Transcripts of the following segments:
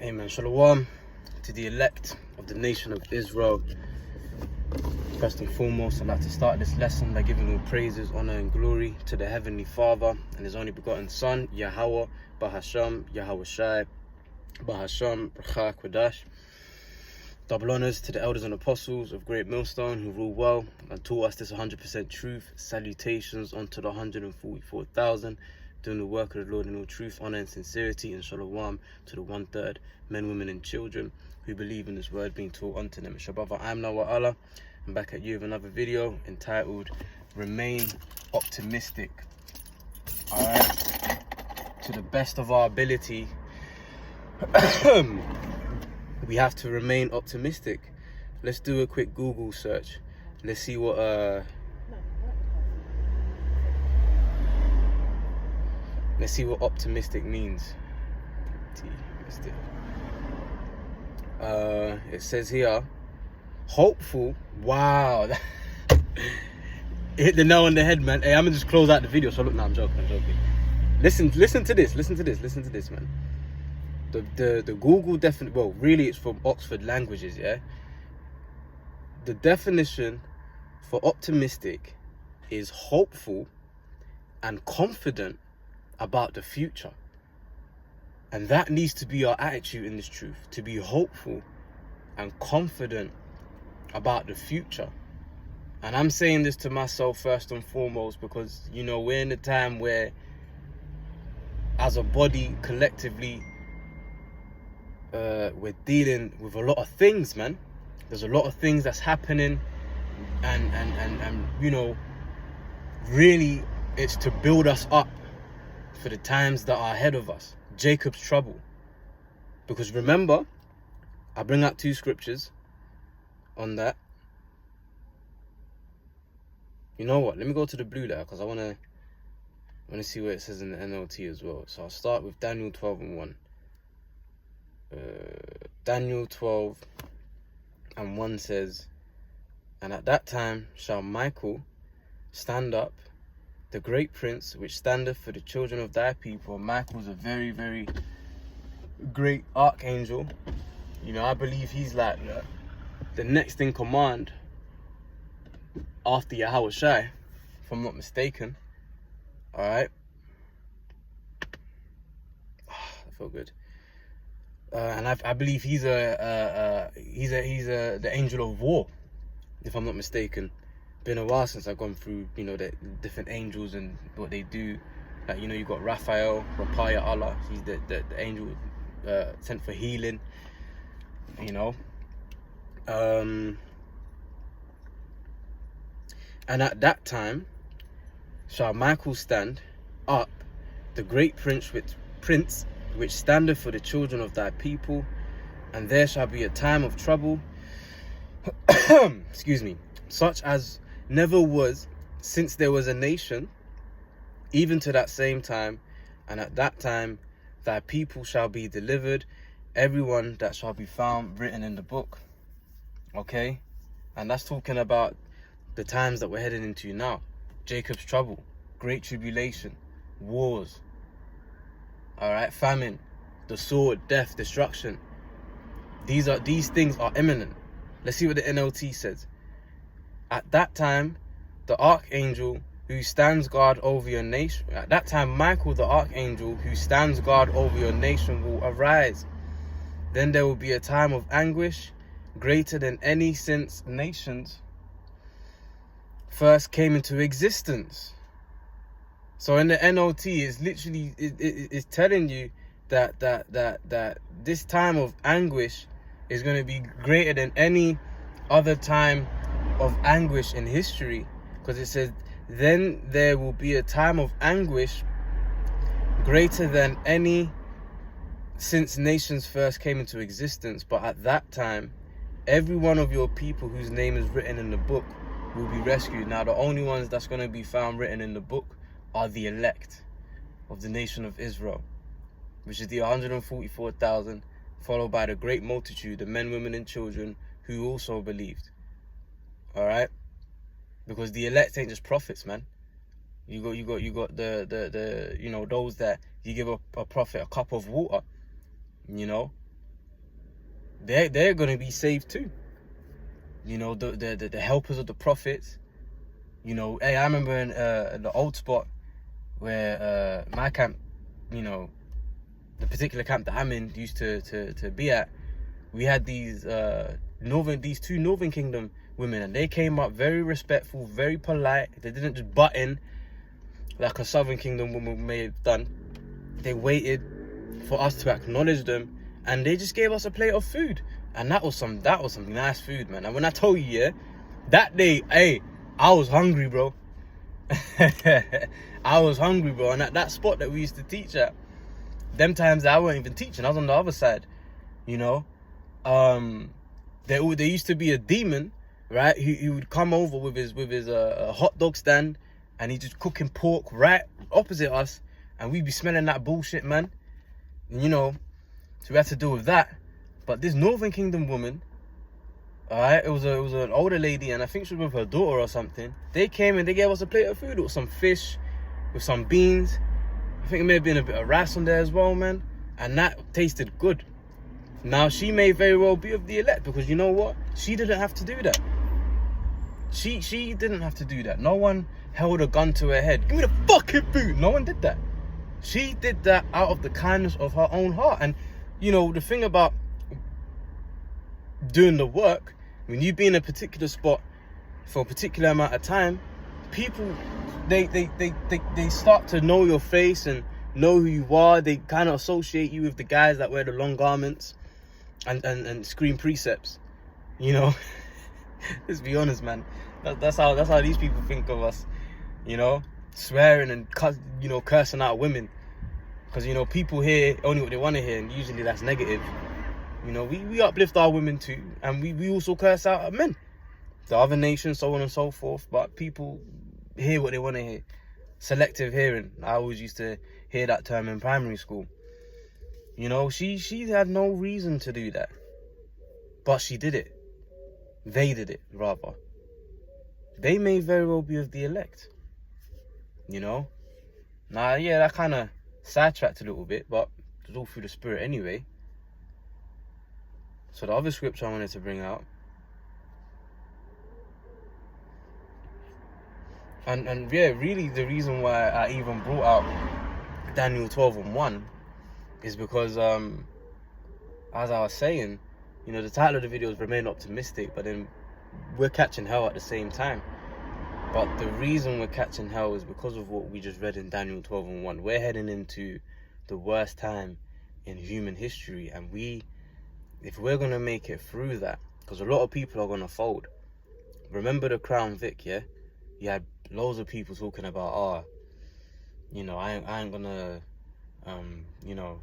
Amen. Shalom to the elect of the nation of Israel. First and foremost, I'd like to start this lesson by giving all praises, honor, and glory to the Heavenly Father and His only begotten Son, Yahweh, Bahasham, Yahweh Shai, Bahasham, Brachah, Kodash. Double honors to the elders and apostles of Great Millstone who rule well and taught us this 100% truth. Salutations unto the 144,000 doing the work of the Lord in all truth, honor, and sincerity. And shalom to the 1/3 men, women, and children who believe in this word being taught unto them. Shabbat, I'm Nawah Allah. I'm back at you with another video entitled Remain Optimistic. Alright, to the best of our ability, we have to remain optimistic. Let's do a quick Google search. Let's see what optimistic means. It says here, hopeful. Wow. Hit the nail on the head, man. Hey, I'm gonna just close out the video. So look, no, I'm joking. Listen to this, man. The Google definition, well, really it's from Oxford Languages, yeah? The definition for optimistic is hopeful and confident about the future. And that needs to be our attitude in this truth, to be hopeful and confident about the future. And I'm saying this to myself first and foremost because, you know, we're in a time where as a body, collectively, we're dealing with a lot of things, man. There's a lot of things that's happening, and you know, really it's to build us up for the times that are ahead of us. Jacob's trouble. Because remember, I bring out two scriptures on that. You know what? Let me go to the blue letter because I want to see what it says in the NLT as well. So I'll start with Daniel 12:1. Daniel 12:1 says, and at that time shall Michael stand up, the great prince which standeth for the children of thy people. Michael's a very, very great archangel. You know, I believe he's like the next in command after Yahweh Shai, if I'm not mistaken. Alright. I feel good. And I believe he's the angel of war, if I'm not mistaken. Been a while since I've gone through, you know, the different angels and what they do. Like, you know, you got Raphael, Rapaya Allah. He's the angel sent for healing. You know. And at that time shall Michael stand up, the great prince which standeth for the children of thy people, and there shall be a time of trouble, excuse me, such as never was since there was a nation, even to that same time. And at that time thy people shall be delivered, everyone that shall be found written in the book. Okay? And that's talking about the times that we're heading into now. Jacob's trouble, great tribulation, wars, alright, famine, the sword, death, destruction. These things are imminent. Let's see what the NLT says. At that time, the archangel who stands guard over your nation, at that time, Michael, the archangel who stands guard over your nation, will arise. Then there will be a time of anguish greater than any since nations first came into existence. So in the NLT, it's literally it's telling you that this time of anguish is going to be greater than any other time of anguish in history, because it says then there will be a time of anguish greater than any since nations first came into existence. But at that time, every one of your people whose name is written in the book will be rescued. Now, the only ones that's going to be found written in the book are the elect of the nation of Israel, which is the 144,000, followed by the great multitude, the men, women, and children who also believed. All right, because the elect ain't just prophets, man. You got the you know, those that you give a prophet a cup of water, you know, they're gonna be saved too. You know, the helpers of the prophets. You know, hey, I remember in the old spot where my camp, you know, the particular camp that I'm in used to be at, we had these two Northern Kingdom women, and they came up very respectful, very polite. They didn't just butt in like a Southern Kingdom woman may have done. They waited for us to acknowledge them, and they just gave us a plate of food, and that was some nice food, man. And when I told you, yeah, that day, hey, I was hungry, bro. I was hungry, bro. And at that spot that we used to teach at, them times that I wasn't even teaching, I was on the other side, you know. There used to be a demon, right? He would come over with his hot dog stand, and he's just cooking pork right opposite us, and we'd be smelling that bullshit, man. And, you know, so we had to deal with that. But this Northern Kingdom woman, alright, it was an older lady, and I think she was with her daughter or something. They came and they gave us a plate of food with some fish, with some beans. I think it may have been a bit of rice on there as well, man. And that tasted good. Now, she may very well be of the elect, because you know what? She didn't have to do that. She didn't have to do that. No one held a gun to her head. Give me the fucking food. No one did that. She did that out of the kindness of her own heart. And, you know, the thing about doing the work, when you be in a particular spot for a particular amount of time, people, they start to know your face and know who you are. They kind of associate you with the guys that wear the long garments and scream precepts, you know. Let's be honest, man. That's how these people think of us, you know, swearing and cursing out women, because, you know, people hear only what they want to hear, and usually that's negative. You know, we uplift our women too, and we also curse out our men, the other nations, so on and so forth. But people hear what they want to hear. Selective hearing. I always used to hear that term in primary school. You know, she had no reason to do that, but she did it. They did it, rather. They may very well be of the elect. You know? Now, yeah, that kind of sidetracked a little bit, but it was all through the Spirit anyway. So the other scripture I wanted to bring out, and yeah, really the reason why I even brought out Daniel 12:1 is because, as I was saying, you know, the title of the video is Remain Optimistic, but then we're catching hell at the same time. But the reason we're catching hell is because of what we just read in Daniel 12:1. We're heading into the worst time in human history, and if we're going to make it through that, because a lot of people are going to fold. Remember the Crown Vic, yeah? You had loads of people talking about, you know, I ain't going to, you know,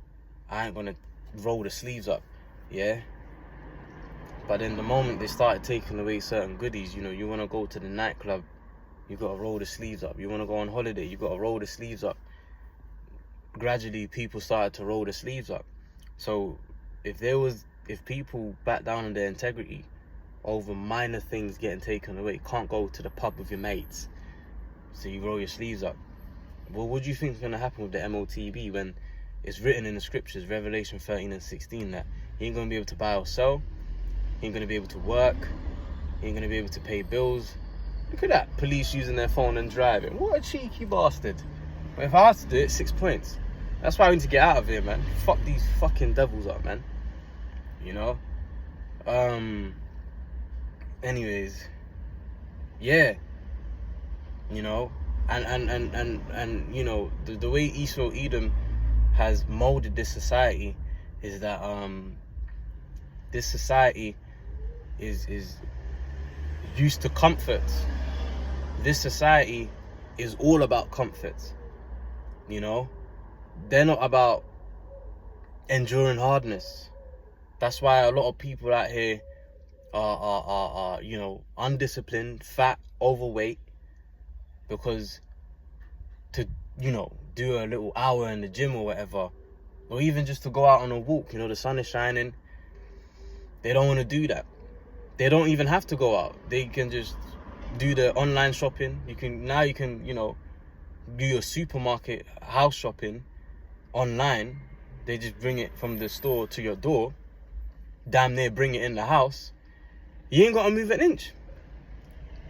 I ain't going to roll the sleeves up, yeah? But then the moment they started taking away certain goodies, you know, you want to go to the nightclub, you got to roll the sleeves up. You want to go on holiday, you got to roll the sleeves up. Gradually, people started to roll the sleeves up. So if people back down on their integrity over minor things getting taken away, can't go to the pub with your mates, so you roll your sleeves up. Well, what do you think is going to happen with the MOTB when it's written in the scriptures, Revelation 13:16, that he ain't going to be able to buy or sell, he ain't going to be able to work, he ain't going to be able to pay bills? Look at that, police using their phone and driving. What a cheeky bastard. But if I had to do it, 6 points. That's why I need to get out of here, man. Fuck these fucking devils up, man. You know? Anyways, yeah. You know, and you know, the way Esau Edom has molded this society is that this society is used to comforts. This society is all about comforts. You know, they're not about enduring hardness. That's why a lot of people out here are you know, undisciplined, fat, overweight, because to, you know, do a little hour in the gym or whatever, or even just to go out on a walk, you know, the sun is shining, they don't want to do that. They don't even have to go out. They can just do the online shopping. You can, you know, do your supermarket house shopping online. They just bring it from the store to your door. damn near bring it in the house, you ain't got to move an inch.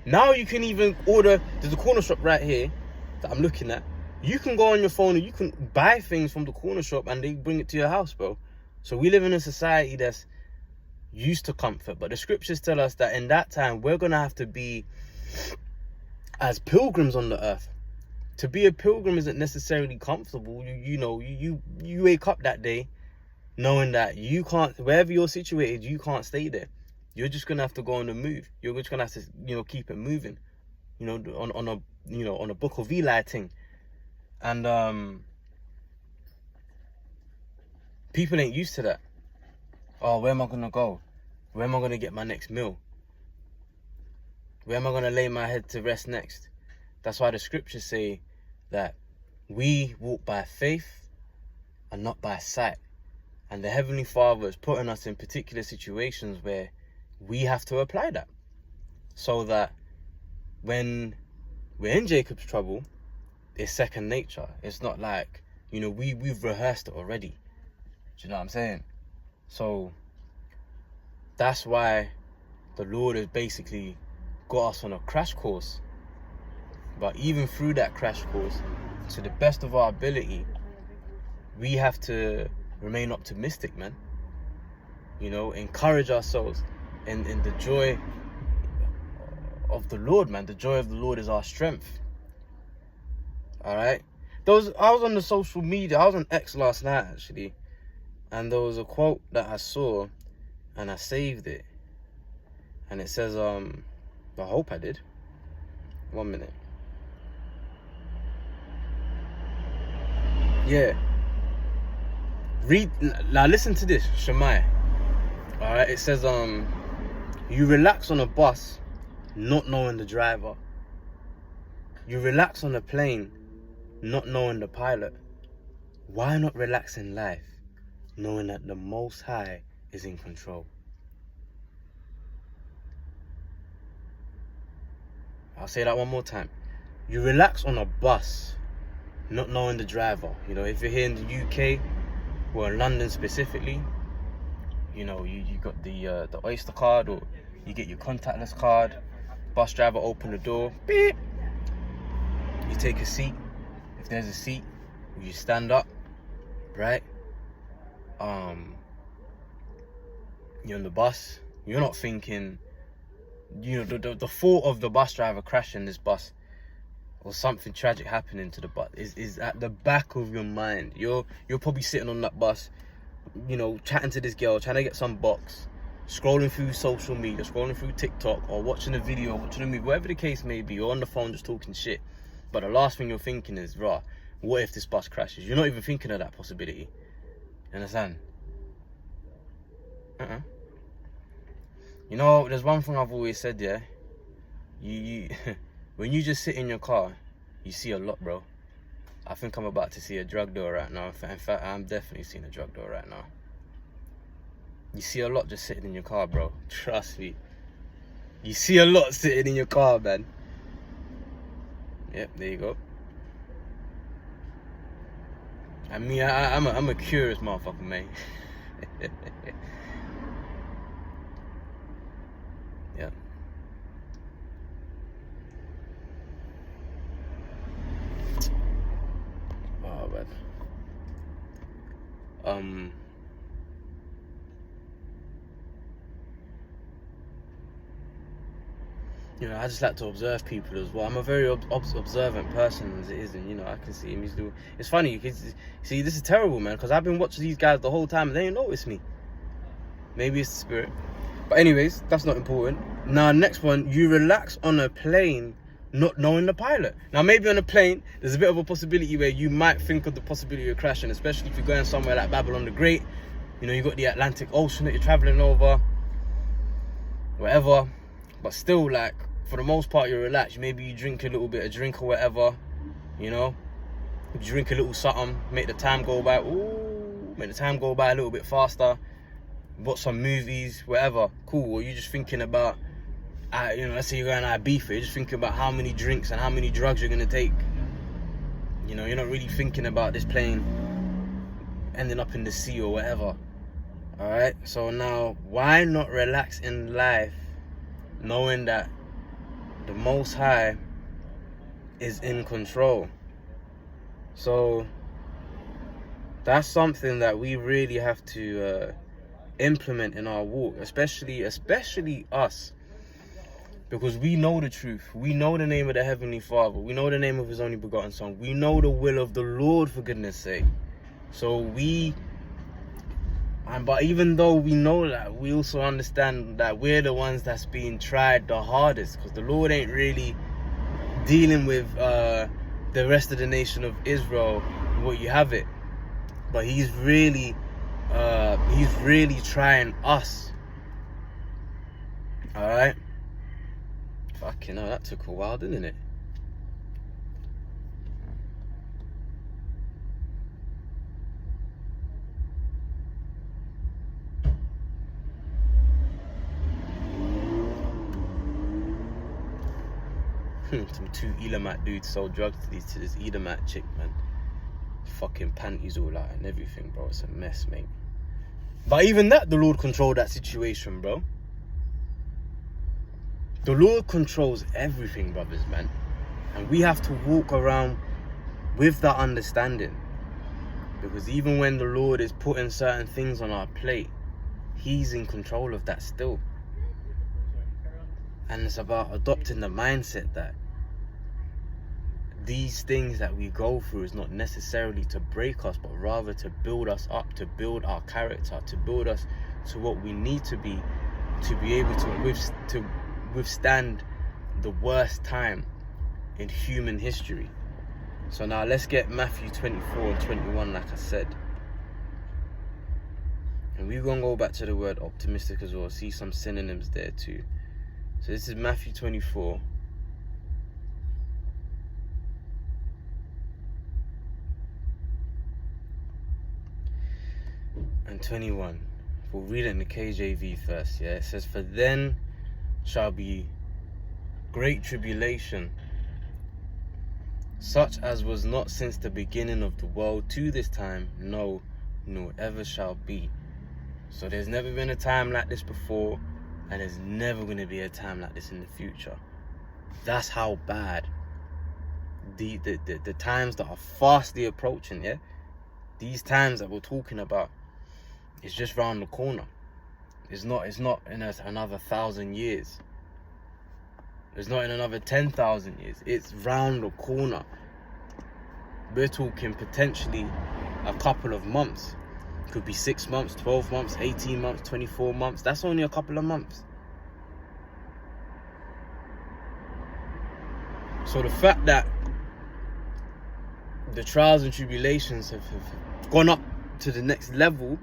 Now you can even order, there's a corner shop right here that I'm looking at. You can go on your phone and you can buy things from the corner shop and they bring it to your house, bro. So we live in a society that's used to comfort, but the scriptures tell us that in that time, we're going to have to be as pilgrims on the earth. To be a pilgrim isn't necessarily comfortable. You wake up that day knowing that you can't, wherever you're situated, you can't stay there. You're just gonna have to go on the move. You're just gonna have to, keep it moving. On a Book of Eli thing. And people ain't used to that. Oh, where am I gonna go? Where am I gonna get my next meal? Where am I gonna lay my head to rest next? That's why the scriptures say that we walk by faith and not by sight. And the Heavenly Father is putting us in particular situations where we have to apply that. So that when we're in Jacob's trouble, it's second nature. It's not like, we've rehearsed it already. Do you know what I'm saying? So that's why the Lord has basically got us on a crash course. But even through that crash course, to the best of our ability, we have to remain optimistic, man. Encourage ourselves in the joy of the Lord, man. The joy of the Lord is our strength. All right? I was on the social media. I was on X last night, actually. And there was a quote that I saw, and I saved it. And it says, I hope I did. 1 minute. Yeah. Now listen to this, Shemaiah. Alright, it says, you relax on a bus, not knowing the driver. You relax on a plane, not knowing the pilot. Why not relax in life, knowing that the Most High is in control? I'll say that one more time. You relax on a bus, not knowing the driver. If you're here in the UK, or in London specifically, you got the Oyster card, or you get your contactless card. Bus driver open the door, beep. You take a seat. If there's a seat, you stand up, right? You're on the bus. You're not thinking, the thought of the bus driver crashing this bus or something tragic happening to the bus is at the back of your mind. You're probably sitting on that bus, chatting to this girl, trying to get some box, scrolling through social media, scrolling through TikTok, or watching a video, watching a movie, whatever the case may be. You're on the phone just talking shit. But the last thing you're thinking is, what if this bus crashes? You're not even thinking of that possibility. You understand? There's one thing I've always said, yeah. You when you just sit in your car, you see a lot, bro. I think I'm about to see a drug dealer right now. In fact, I'm definitely seeing a drug dealer right now. You see a lot just sitting in your car, bro. Trust me. You see a lot sitting in your car, man. Yep, there you go. I mean, I'm a curious motherfucker, man. Yeah. Oh, man. I just like to observe people as well. I'm a very observant person as it is, and I can see him. He's doing. It's funny because see, this is terrible, man. Because I've been watching these guys the whole time, and they ain't noticed me. Maybe it's the spirit. But anyways, that's not important. Now, next one, you relax on a plane, not knowing the pilot. Now, maybe on a plane, there's a bit of a possibility where you might think of the possibility of crashing, especially if you're going somewhere like Babylon the Great. You got the Atlantic Ocean that you're traveling over, whatever. But still, like, for the most part, you're relaxed. Maybe you drink a little bit of drink or whatever, You drink a little something, make the time go by. Make the time go by a little bit faster. Watch some movies, whatever. Cool. Or you're just thinking about, let's say you're going to Ibiza. You're just thinking about how many drinks and how many drugs you're going to take. You're not really thinking about this plane ending up in the sea or whatever. All right. So now, why not relax in life, knowing that the Most High is in control? So that's something that we really have to implement in our walk, especially us, because we know the truth. We know the name of the Heavenly Father. We know the name of His only begotten Son. We know the will of the Lord, for goodness sake. So but even though we know that, we also understand that we're the ones that's being tried the hardest, because the Lord ain't really dealing with the rest of the nation of Israel, what you have it, but he's really trying us. All right. Fucking hell, that took a while, didn't it? Some two Elamite dudes sold drugs to this Edomite chick, man. Fucking panties all out and everything, bro. It's a mess, mate. But even that, the Lord controlled that situation, bro. The Lord controls everything, brothers, man. And we have to walk around with that understanding. Because even when the Lord is putting certain things on our plate, He's in control of that still. And it's about adopting the mindset that these things that we go through is not necessarily to break us, but rather to build us up, to build our character, to build us to what we need to be able to withstand the worst time in human history. So now let's get Matthew 24 and 21, like I said. And we're going to go back to the word optimistic as well, see some synonyms there too. So this is Matthew 24. And 21. We'll read it in the KJV first, yeah? It says, "For then shall be great tribulation, such as was not since the beginning of the world to this time, no, nor ever shall be." So there's never been a time like this before, and there's never going to be a time like this in the future. That's how bad the times that are fastly approaching, yeah? These times that we're talking about, it's just round the corner. It's not in another 1,000 years. It's not in another 10,000 years. It's round the corner. We're talking potentially a couple of months. Could be 6 months, 12 months, 18 months, 24 months. That's only a couple of months. So the fact that the trials and tribulations have gone up to the next level,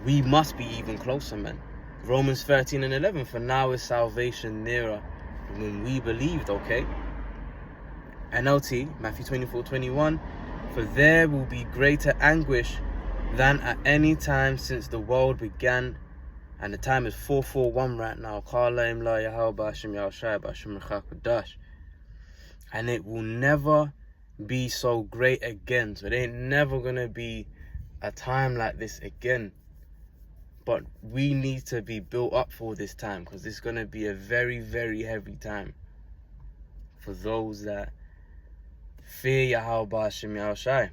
we must be even closer, man. Romans 13 and 11, "For now is salvation nearer when we believed," okay? NLT, Matthew 24, 21, "For there will be greater anguish than at any time since the world began." And the time is 441 right now. And it will never be so great again. So there ain't never going to be a time like this again. But we need to be built up for this time, because it's going to be a very, very heavy time for those that fear Yahweh Hashem Yahushai.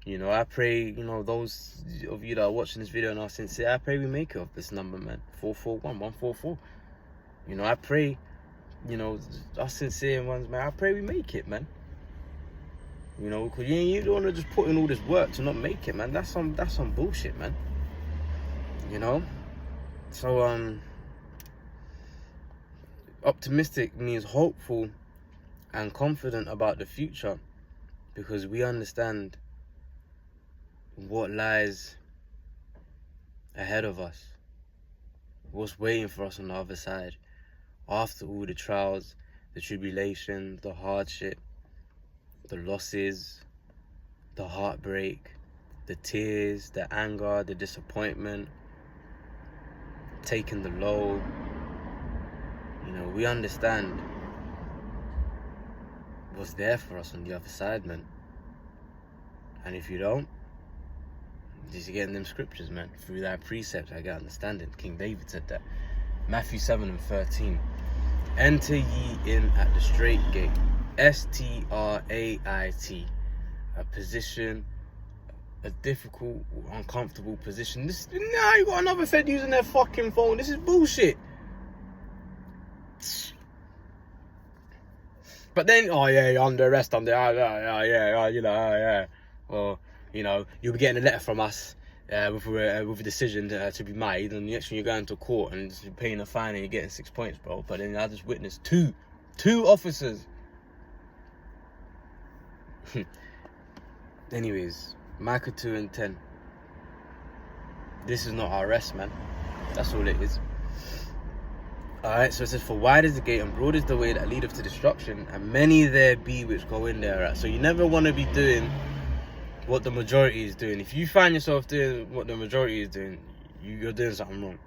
You know, I pray, you know, those of you that are watching this video and are sincere, I pray we make it of this number, man. 441, 144. You know, I pray, you know, us sincere ones, man, I pray we make it, man. You know, because you don't want to just put in all this work to not make it, man. That's some bullshit, man. You know? So, optimistic means hopeful and confident about the future, because we understand what lies ahead of us, what's waiting for us on the other side, after all the trials, the tribulation, the hardship, the losses, the heartbreak, the tears, the anger, the disappointment, taking the low. You know, we understand what's there for us on the other side, man. And if you don't, Just getting them scriptures, man. Through thy precepts I get understanding. King David said that. Matthew 7:13. Enter ye in at the straight gate. Strait. A position, a difficult, uncomfortable position. You got another Fed using their fucking phone. This is bullshit. But then, you're under arrest, Well, you'll be getting a letter from us with a decision to be made, and next thing you're going to court and you're paying a fine and you're getting 6 points, bro. But then I just witnessed two officers. Anyways, Micah 2:10. This is not our rest, man. That's all it is. Alright, so it says, for wide is the gate and broad is the way that leadeth to destruction, and many there be which go in thereat. So you never want to be doing what the majority is doing. If you find yourself doing what the majority is doing, you're doing something wrong.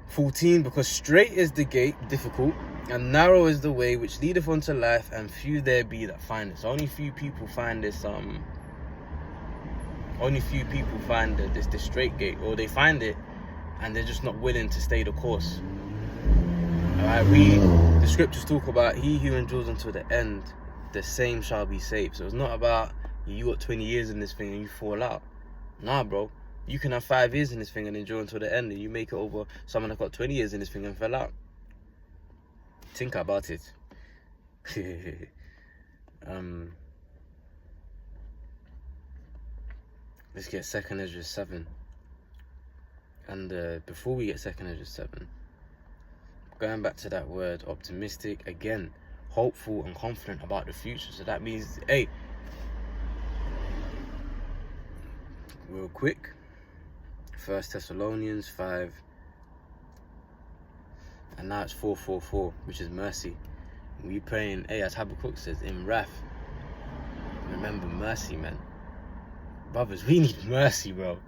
14, because straight is the gate, difficult, and narrow is the way which leadeth unto life, and few there be that find it. So only few people find this this straight gate, or they find it and they're just not willing to stay the course. Alright, the scriptures talk about he who endures until the end, the same shall be saved. So it's not about you got 20 years in this thing and you fall out. Nah, bro. You can have 5 years in this thing and endure until the end, and you make it over someone that got 20 years in this thing and fell out. Think about it. Let's get 2 Ezra 7. And before we get 2 Ezra 7, going back to that word optimistic, again, hopeful and confident about the future. So that means, hey, real quick, 1 Thessalonians 5, and now it's 4:4:4, which is mercy. We praying, hey, as Habakkuk says, in wrath, remember mercy, man. Brothers, we need mercy, bro.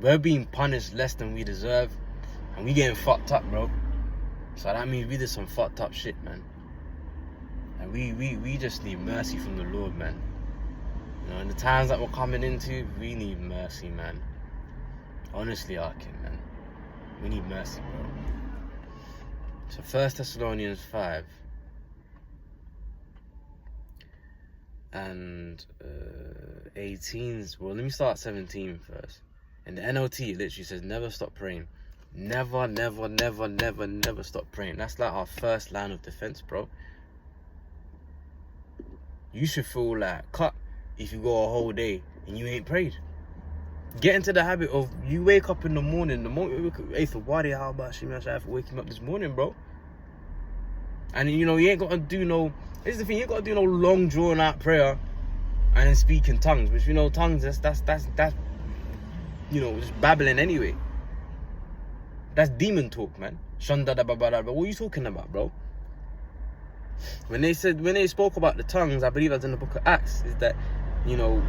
We're being punished less than we deserve, and we getting fucked up, bro. So that means we did some fucked up shit, man. And we just need mercy from the Lord, man. In the times that we're coming into, we need mercy, man. Honestly, Arkin, man. We need mercy, bro. So 1 Thessalonians 5 and 18. Well, let me start 17 first. In the NLT, it literally says, never stop praying. Never stop praying. That's like our first line of defense, bro. You should feel like cut if you go a whole day and you ain't prayed. Get into the habit of, you wake up in the moment you wake up, hey, for how about Shimmy for waking up this morning, bro? And you ain't got to do no, here's the thing, you ain't got to do no long drawn out prayer and then speak in tongues, which tongues, that's just babbling anyway. That's demon talk, man. But what are you talking about, bro? When they spoke about the tongues, I believe that's in the book of Acts, is that,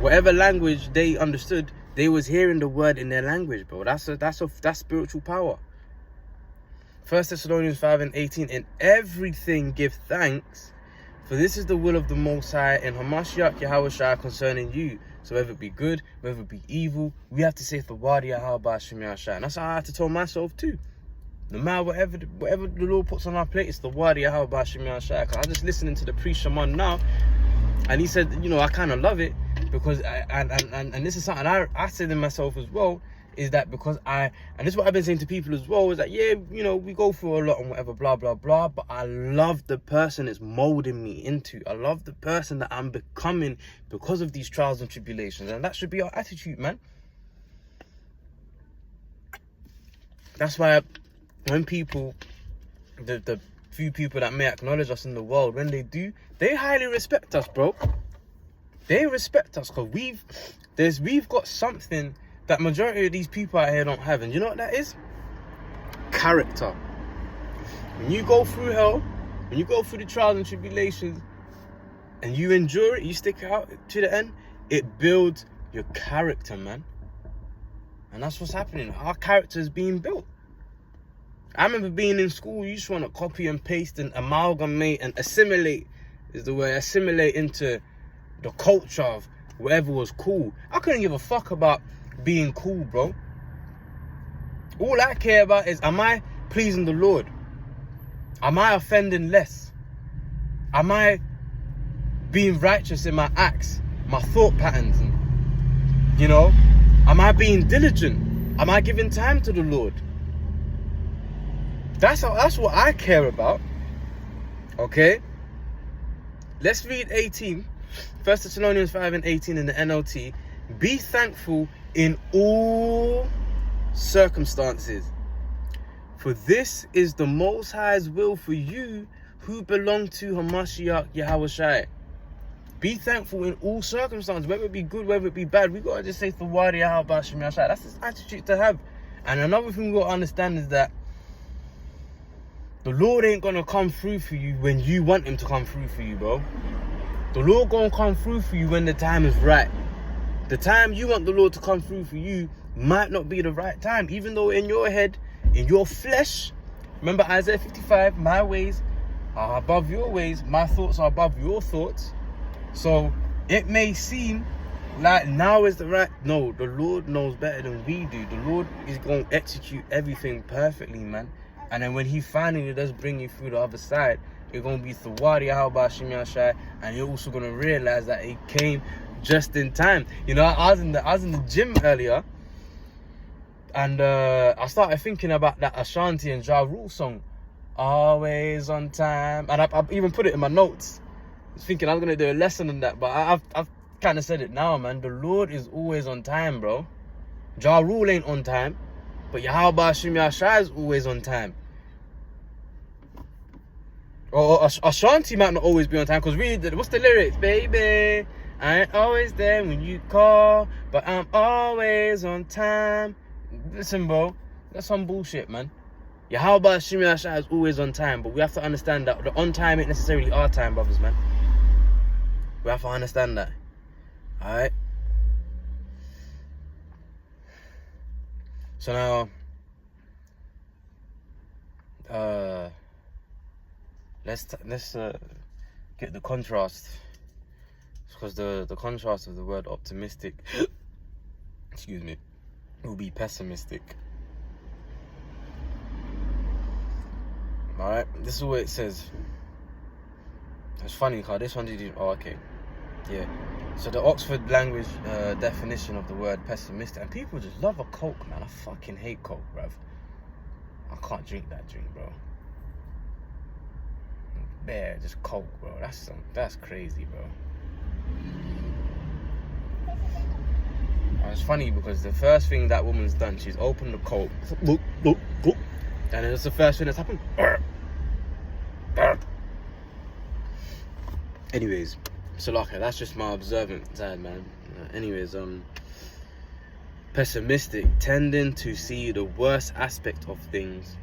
whatever language they understood, they was hearing the word in their language, bro. That's spiritual power. 1 Thessalonians 5 and 18, in everything give thanks, for this is the will of the Most High in Hamashiach Yahushua concerning you. So whether it be good, whether it be evil, we have to say Thawadi Yahweh Shemi Ashai. And that's how I have to tell myself too. No matter whatever the Lord puts on our plate, it's Thawadi Yahweh Shemi Ashai. Because I'm just listening to the priest Shaman now, and he said, I kind of love it because and this is something I said to myself as well, is that because and this is what I've been saying to people as well, is that we go through a lot and whatever, blah blah blah, but I love the person it's molding me into. I love the person that I'm becoming because of these trials and tribulations, and that should be our attitude, man. That's why when people, the few people that may acknowledge us in the world, when they do, they highly respect us, bro. They respect us because we've got something that majority of these people out here don't have. And you know what that is? Character. When you go through hell, when you go through the trials and tribulations, and you endure it, you stick it out to the end, it builds your character, man. And that's what's happening. Our character is being built. I remember being in school, you just want to copy and paste and amalgamate and assimilate, is the word, assimilate into the culture of whatever was cool. I couldn't give a fuck about being cool, bro. All I care about is, am I pleasing the Lord? Am I offending less? Am I being righteous in my acts, my thought patterns? And, you know, am I being diligent? Am I giving time to the Lord? That's what I care about. Okay? Let's read 18. 1 Thessalonians 5 and 18 in the NLT. Be thankful in all circumstances, for this is the Most High's will for you who belong to Hamashiach Yahushai. Be thankful in all circumstances, whether it be good, whether it be bad. We gotta just say Thawadi Yahushai. That's his attitude to have. And another thing we gotta understand is that the Lord ain't gonna come through for you when you want him to come through for you, bro. The Lord gonna come through for you when the time is right. The time you want the Lord to come through for you might not be the right time, even though in your head, in your flesh, remember Isaiah 55, my ways are above your ways, my thoughts are above your thoughts. So it may seem like now is the right, no, the Lord knows better than we do. The Lord is going to execute everything perfectly, man. And then when he finally does bring you through the other side, it's going to be Thawadi Yahushai Shai, and you're also going to realize that it came just in time. You know, I was in the gym earlier, and I started thinking about that Ashanti and Ja Rule song, Always on Time. And I've even put it in my notes. I was thinking I was going to do a lesson on that, but I've kind of said it now, man. The Lord is always on time, bro. Ja Rule ain't on time, but Yahweh Shai is always on time. Or Ashanti might not always be on time, because what's the lyrics? Baby, I ain't always there when you call, but I'm always on time. Listen, bro, that's some bullshit, man. Yahweh Shai is always on time, but we have to understand that the on time ain't necessarily our time, brothers, man. We have to understand that. Alright? So now, let's get the contrast, because the contrast of the word optimistic, excuse me, will be pessimistic. Alright, this is what it says. It's funny because this one didn't. Oh, okay, yeah. So the Oxford language definition of the word pessimistic, and people just love a Coke, man. I fucking hate Coke, bruv. I can't drink that drink, bro. Bear, just Coke, bro. That's crazy, bro. It's funny because the first thing that woman's done, she's opened the Coke. Look, and it's the first thing that's happened. Anyways, so like that's just my observant side, man. Anyways, pessimistic, tending to see the worst aspect of things,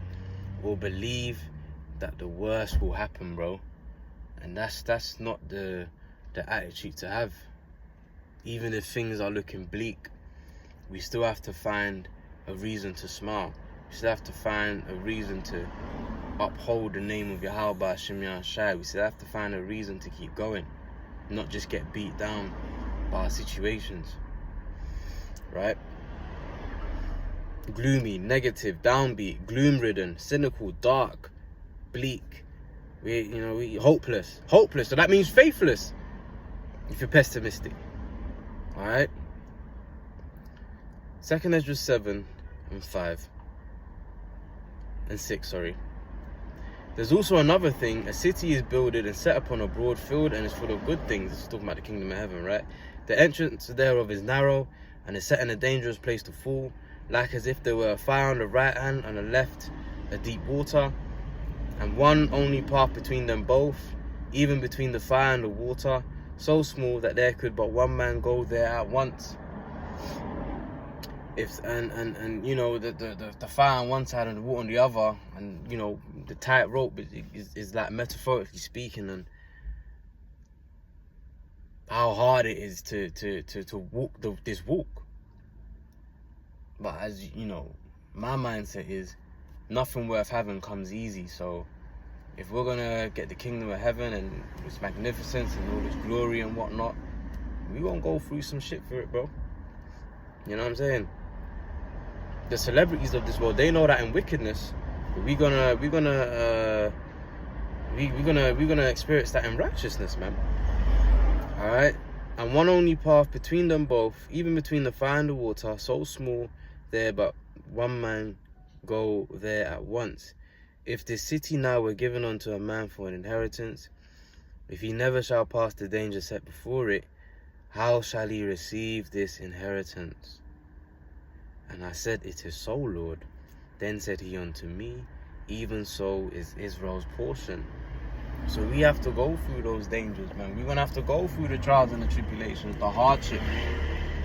or believe that the worst will happen, bro. And that's not the attitude to have. Even if things are looking bleak, we still have to find a reason to smile. We still have to find a reason to uphold the name of Yahweh Shemiyah Shai. We still have to find a reason to keep going, not just get beat down by our situations, right? Gloomy, negative, downbeat, gloom-ridden, cynical, dark, bleak. We hopeless. So that means faithless if you're pessimistic. All right. 2 Ezra 7 and 5 and 6. Sorry. There's also another thing. A city is builded and set upon a broad field and is full of good things. This is talking about the kingdom of heaven, right? The entrance thereof is narrow and is set in a dangerous place to fall, like as if there were a fire on the right hand and the left a deep water, and one only path between them both, even between the fire and the water, so small that there could but one man go there at once. And you know, the fire on one side and the water on the other, and you know, the tight rope is like metaphorically speaking, and how hard it is to walk this walk. But as you know, my mindset is nothing worth having comes easy. So if we're gonna get the kingdom of heaven and its magnificence and all its glory and whatnot, we gonna go through some shit for it, bro. You know what I'm saying? The celebrities of this world, they know that in wickedness, we're gonna experience that in righteousness, man. All right. And one only path between them both, even between the fire and the water, so small there, but one man go there at once. If this city now were given unto a man for an inheritance, if he never shall pass the danger set before it, how shall he receive this inheritance? And I said, it is so, Lord. Then said he unto me, even so is Israel's portion. So we have to go through those dangers, man. We're going to have to go through the trials and the tribulations, the hardship,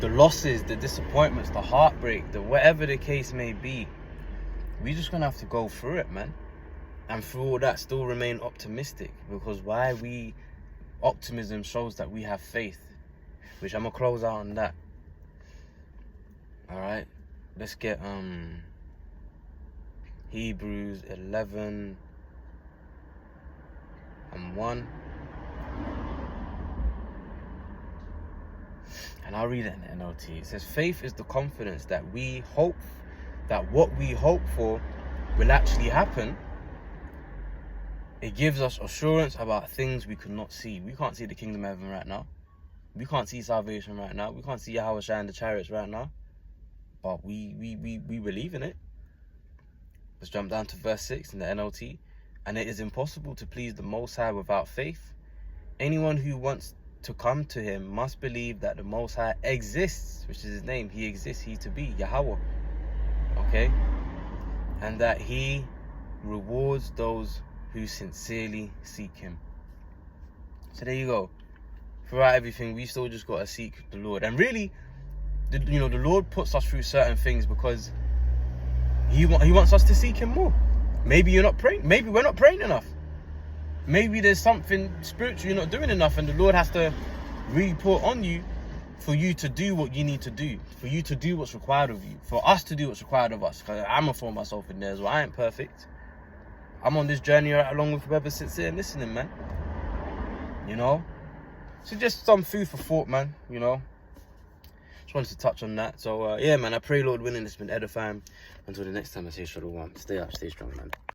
the losses, the disappointments, the heartbreak, the whatever the case may be. We're just going to have to go through it, man. And through all that, still remain optimistic. Because optimism shows that we have faith. Which I'm going to close out on that. Alright. Let's get Hebrews 11 and 1. And I'll read it in the NLT. It says, faith is the confidence that what we hope for will actually happen. It gives us assurance about things we could not see. We can't see the kingdom of heaven right now. We can't see salvation right now. We can't see Yahweh shine the chariots right now. But we believe in it. Let's jump down to verse 6 in the NLT. And it is impossible to please the Most High without faith. Anyone who wants to come to him must believe that the Most High exists, which is his name. He exists, he to be, Yahweh. Okay? And that he rewards those who sincerely seek him. So there you go. Throughout everything, we still just got to seek the Lord. And really, the Lord puts us through certain things because he wants us to seek him more. Maybe you're not praying. Maybe we're not praying enough. Maybe there's something spiritual you're not doing enough, and the Lord has to really put on you for you to do what you need to do, for you to do what's required of you, for us to do what's required of us. Because I'm going to throw myself in there as well. I ain't perfect. I'm on this journey right along with whoever's sincere and listening, man. You know? So just some food for thought, man. You know? Just wanted to touch on that. So, yeah, man, I pray, Lord willing, it's been edifying. Until the next time I say shalom. Stay up, stay strong, man.